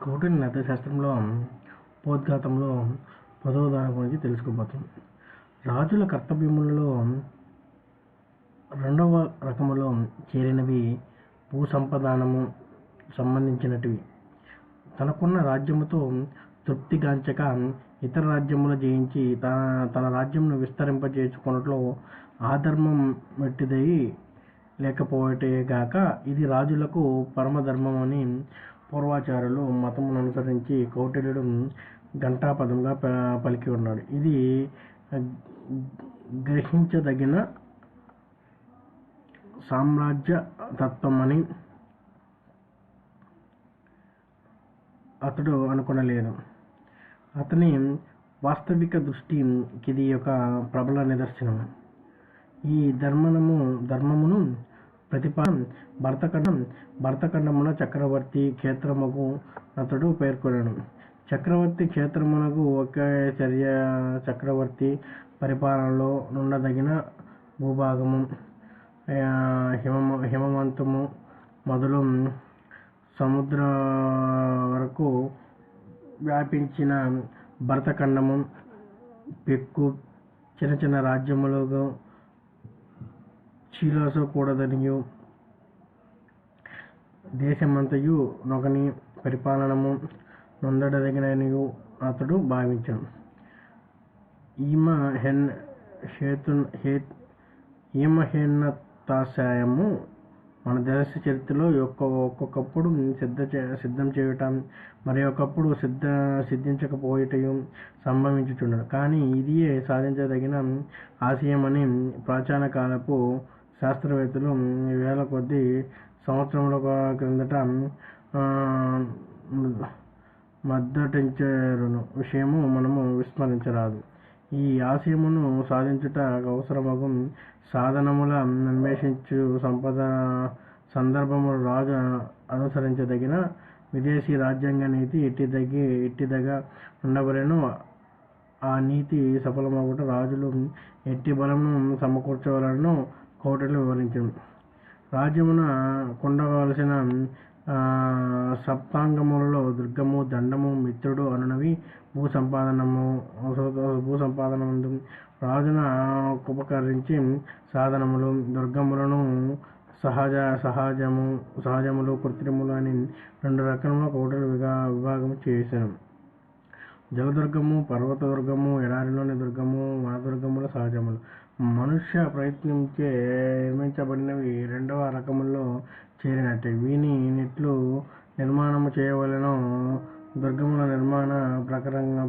కౌటిల్య న్యాయశాస్త్రంలో ఉపోద్ఘాతంలో 10వ దాని గురించి తెలుసుకోబోతున్నాం. రాజుల కర్తవ్యములలో 2వ రకములో చేరినవి భూసంపాదనము సంబంధించినటివి. తనకున్న రాజ్యముతో తృప్తిగాంచక ఇతర రాజ్యములు జయించి తన రాజ్యమును విస్తరింపజేసుకొనుటలో ఆధర్మం మెట్టిదై లేకపోయేగాక ఇది రాజులకు పరమధర్మమని పూర్వాచార్యులు మతమును అనుసరించి కౌటిల్యుడు ఘంటాపథంగా పలికి ఉన్నాడు. ఇది గ్రహించదగిన సామ్రాజ్య తత్వమని అతడు అనుకొనలేదు. అతని వాస్తవిక దృష్టికిది ఒక ప్రబల నిదర్శనం. ఈ ధర్మమును భరతఖండమున చక్రవర్తి క్షేత్రముకు అతడు పేర్కొనను. చక్రవర్తి క్షేత్రమునకు ఒకే చక్రవర్తి పరిపాలనలో నుండదగిన భూభాగము హిమవంతము మొదలు సముద్ర వరకు వ్యాపించిన భరతఖండము పెక్కు చిన్న చిన్న రాజ్యములకు చీలసకూడదనియు దేశమంతయు నొకని పరిపాలనము నొందడదగిననియు అతడు భావించాడు. ఈమహేన్నతాశయము మన దేశ చరిత్రలో ఒక్కొక్కప్పుడు సిద్ధం చేయుట మరి ఒకప్పుడు సిద్ధించకపోయేటయు సంభవించుచుండడు. కానీ ఇదియే సాధించదగిన ఆశయమని ప్రాచీన కాలపు శాస్త్రవేత్తలు వేల కొద్ది సంవత్సరముల క్రిందట మద్దతించరును విషయము మనము విస్మరించరాదు. ఈ ఆశయమును సాధించుట అవసరమగు సాధనముల అన్వేషించు సందర్భములు రాజు అనుసరించదగిన విదేశీ రాజ్యాంగ నీతి ఎట్టిదగా ఉండవలెనో ఆ నీతి సఫలమగుట రాజులు ఎట్టి బలమును సమకూర్చవలెనో కౌటిల్యుడు వివరించెను. రాజ్యమున కొండవలసిన సప్తాంగములలో దుర్గము దండము మిత్రుడు అనునవి భూసంపాదనమందు రాజున ఉపకరించి సాధనములు దుర్గములను సహజములు కృత్రిములు అని 2 రకముల కౌటిల్యుడు విభాగము చేసెను. జలదుర్గము పర్వత దుర్గము ఎడారిలోని దుర్గము వనదుర్గములు సహజములు. మనుష్య ప్రయత్నించే నిర్మించబడినవి 2వ రకములో చేరినట్టే. వీని నెట్లు నిర్మాణము చేయవలెనో దుర్గముల నిర్మాణ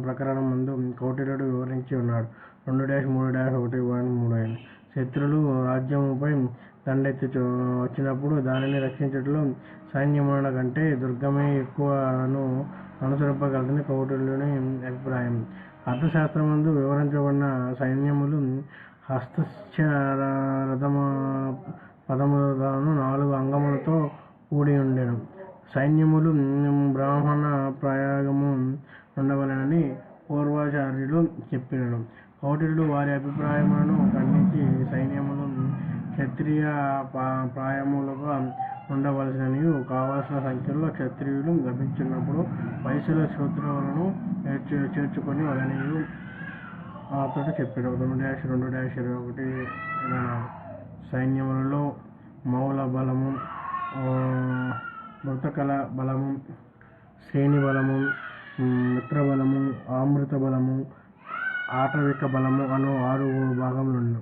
ప్రకరణమందు కౌటిల్యుడు వివరించి ఉన్నాడు. 2-3-1.35 శత్రులు రాజ్యముపై దండెత్తి వచ్చినప్పుడు దానిని రక్షించుటలో సైన్యముల కంటే దుర్గమే ఎక్కువను అనుసరింపగలదని కౌటిల్యుని అభిప్రాయం. అర్థశాస్త్రమందు వివరించబడిన సైన్యములు హస్తరథపదములను 4 అంగములతో కూడి ఉండెను. సైన్యములు బ్రాహ్మణ ప్రయాగము ఉండవలెనని పూర్వాచార్యులు చెప్పినను. కౌటిల్యుడు వారి అభిప్రాయములను ఖండించి సైన్యములు క్షత్రియ ప్రాయములుగా ఉండవలసిననియు కావలసిన సంఖ్యలో క్షత్రియులు లభించినప్పుడు వయసులో శూద్రులను చేర్చుకొని వలనియు అతడు చెప్పాడు. 2-2-21 సైన్యములలో మౌల బలము మృతకల బలము శ్రేణి బలము మిత్రబలము ఆమృత బలము ఆటవిక బలము అను 6 భాగములుండు.